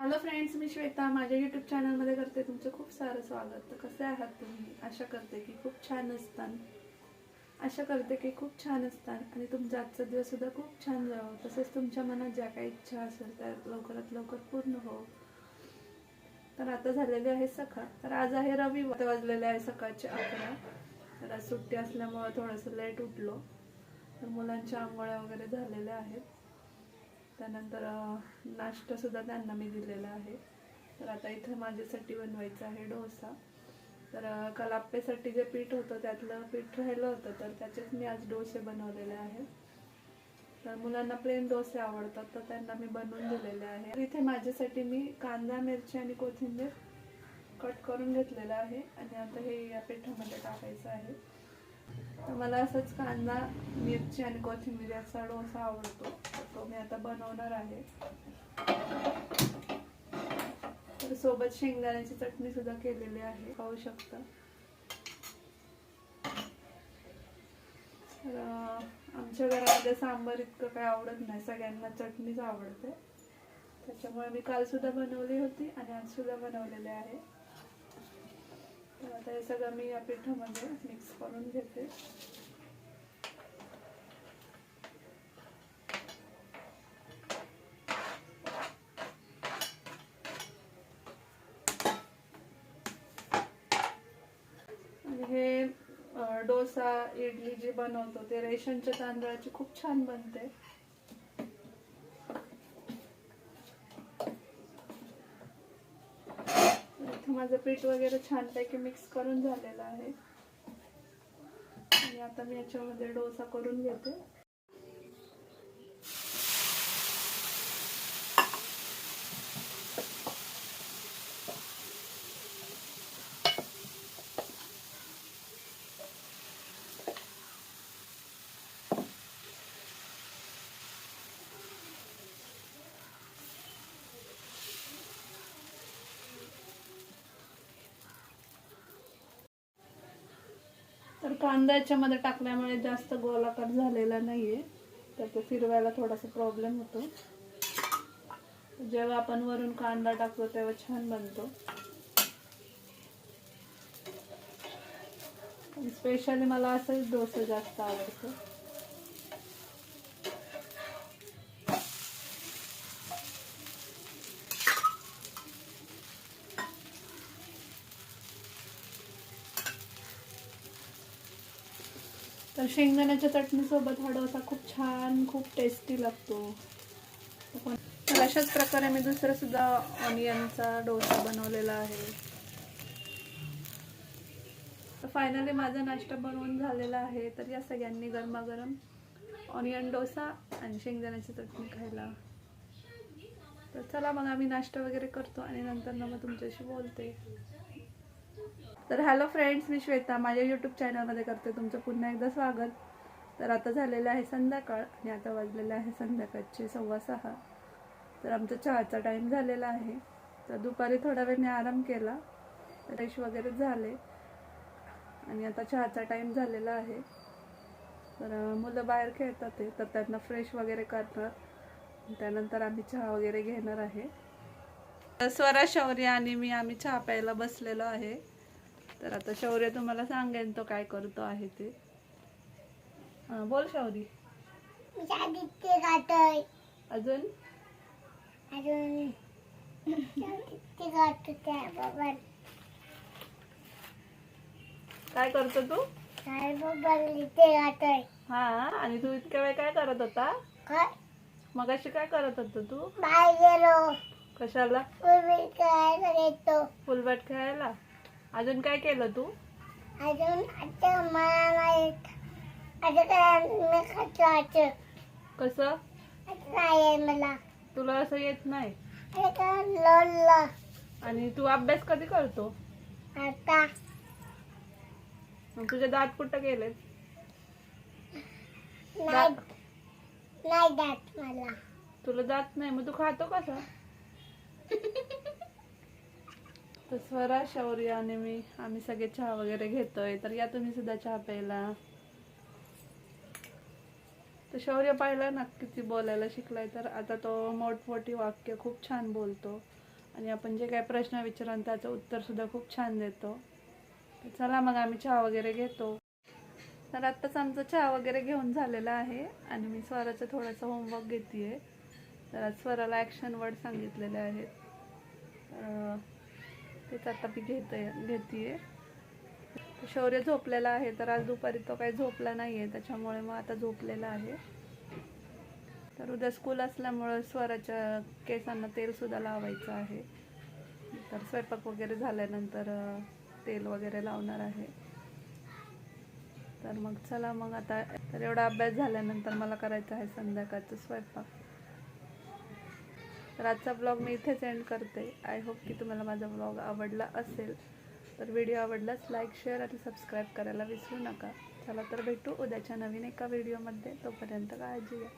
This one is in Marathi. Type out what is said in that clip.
हॅलो फ्रेंड्स, मी श्वेता माझ्या यूट्यूब चॅनलमध्ये करते तुमचं खूप सारं स्वागत. तर कसे आहात तुम्ही? आशा करते की खूप छान असतात आणि तुमचा आजचा दिवस सुद्धा खूप छान जावं. तसेच तुमच्या मनात ज्या काही इच्छा असेल त्या लवकरात लवकर पूर्ण हो. तर आता झालेली आहे सकाळ. तर आज आहे रविवार, वाजलेले आहे सकाळचे 11. तर आज सुट्टी असल्यामुळे थोडंसं लेट उठलो. तर मुलांच्या आंघोळ्या वगैरे झालेल्या आहेत. त्यानंतर नाश्ता सुद्धा त्यांना मी दिलेला आहे. तर आता इथे माझ्यासाठी बनवायचा आहे डोसा. तर काल आप्पेसाठी जे पीठ होतं त्यातलं पीठ राहिलं होतं, तर त्याचेच मी आज डोसे बनवलेले आहेत. तर मुलांना प्लेन डोसे आवडतात, तर त्यांना मी बनवून दिलेले आहे. तर इथे माझ्यासाठी मी कांदा, मिरची आणि कोथिंबीर कट करून घेतलेला आहे आणि आता हे या पिठामध्ये टाकायचं आहे. तर मला असंच कांदा, मिरची आणि कोथिंबीर याचा डोसा आवडतो, तर तो मी आता बनवणार आहे. तर सोबत शेंगदाण्याची चटणी सुद्धा केलेली आहे, खाऊ शकता. तर आमच्या घरामध्ये सांबार इतकं काही आवडत नाही, सगळ्यांना चटणीच आवडते. त्याच्यामुळे मी काल सुद्धा बनवली होती आणि आज सुद्धा बनवलेले आहे. तर आता हे सगळं मी या पिठामध्ये मिक्स करून घेते. आणि हे डोसा, इडली जे बनवतो ते रेशनच्या तांदळाची खूप छान बनते. इथे माझं पीठ वगैरे छानपैकी मिक्स करून झालेलं आहे आणि आता मी याच्यामध्ये डोसा करून घेते. तर कांदा याच्यामध्ये टाकल्यामुळे जास्त गोलाकार झालेला नाहीये, तर तो फिरवायला थोडासा प्रॉब्लेम होतो. जेव्हा आपण वरून कांदा टाकतो तेव्हा छान बनतो. स्पेशली मला असंच डोसा जास्त आवडतो. तर शेंगदाण्याच्या चटणीसोबत हा डोसा खूप टेस्टी लागतो. तर अशाच प्रकारे मी दुसरा सुद्धा ऑनियनचा डोसा बनवलेला आहे. तर फायनली माझा नाश्ता बनवून झालेला आहे. तर या सगळ्यांनी गरमागरम ऑनियन डोसा आणि शेंगदाण्याची चटणी खायला. तर चला मग आम्ही नाश्ता वगैरे करतो आणि नंतर मग तुमच्याशी बोलते. तर हॅलो फ्रेंड्स, मी श्वेता माझ्या यूट्यूब चॅनलमध्ये करते तुमचं पुन्हा एकदा स्वागत. तर आता झालेलं आहे संध्याकाळ आणि आता वाजलेलं आहे संध्याकाळचे 6:15. तर आमचा चहाचा टाईम झालेला आहे. तर दुपारी थोडा वेळ मी आराम केला, फ्रेश वगैरे झाले आणि आता चहाचा टाईम झालेला आहे. तर मुलं बाहेर खेळतात ते, तर त्यांना फ्रेश वगैरे करणार, त्यानंतर आम्ही चहा वगैरे घेणार आहे. स्वरा, शौर्य आणि मी आम्ही चहा प्यायला बसलेलो आहे. तर आता शौर्य तुम्हाला सांगेन तो काय करतो आहे ते. बोल शौर्य. अजून काय करतो तू? हा, आणि तू इतक्या वेळ काय करत होता? मगाशी काय करत होता तू? कशाला? फुलबॅट खेळायला. अजून काय केलं तू? कसं? तुला असं येत नाही? आणि तू अभ्यास कधी करतो? मग तुझे दात कुठं गेलेत? तुला दात नाही, मग तू खातो कसा? तर स्वरा, शौर्य आणि मी आम्ही सगळे चहा वगैरे घेतोय. तर या तुम्ही सुद्धा चहा प्यायला. तर शौर्य पाहिलं ना किती बोलायला शिकलाय. तर आता तो मोठमोठी वाक्य खूप छान बोलतो. आणि आपण जे काही प्रश्न विचाराल त्याचं उत्तरसुद्धा खूप छान देतो. तर चला मग आम्ही चहा वगैरे घेतो. तर आत्ताच आमचा चहा वगैरे घेऊन झालेला आहे आणि मी स्वराचं थोडंसं होमवर्क घेते आहे. तर आज स्वराला ॲक्शन वर्ड सांगितलेले आहेत, तेच आता मी घेते. शौर्य झोपलेला आहे, तर आज दुपारी तो काही झोपला नाही आहे, त्याच्यामुळे मग आता झोपलेला आहे. तर उद्या स्कूल असल्यामुळं स्वराच्या केसांना तेलसुद्धा लावायचं आहे. तर स्वयंपाक वगैरे झाल्यानंतर तेल वगैरे लावणार आहे. तर मग चला मग आता तर एवढा अभ्यास झाल्यानंतर मला करायचं आहे संध्याकाळचं स्वयंपाक. तर आजचा ब्लॉग मी इथेच एंड करते. आय होप की तुम्हाला माझा ब्लॉग आवडला असेल. तर व्हिडिओ आवडल्यास लाईक, शेअर आणि सबस्क्राईब करायला विसरू नका. चला तर भेटू उद्याच्या नवीन एका व्हिडिओमध्ये. तोपर्यंत काळजी घ्या.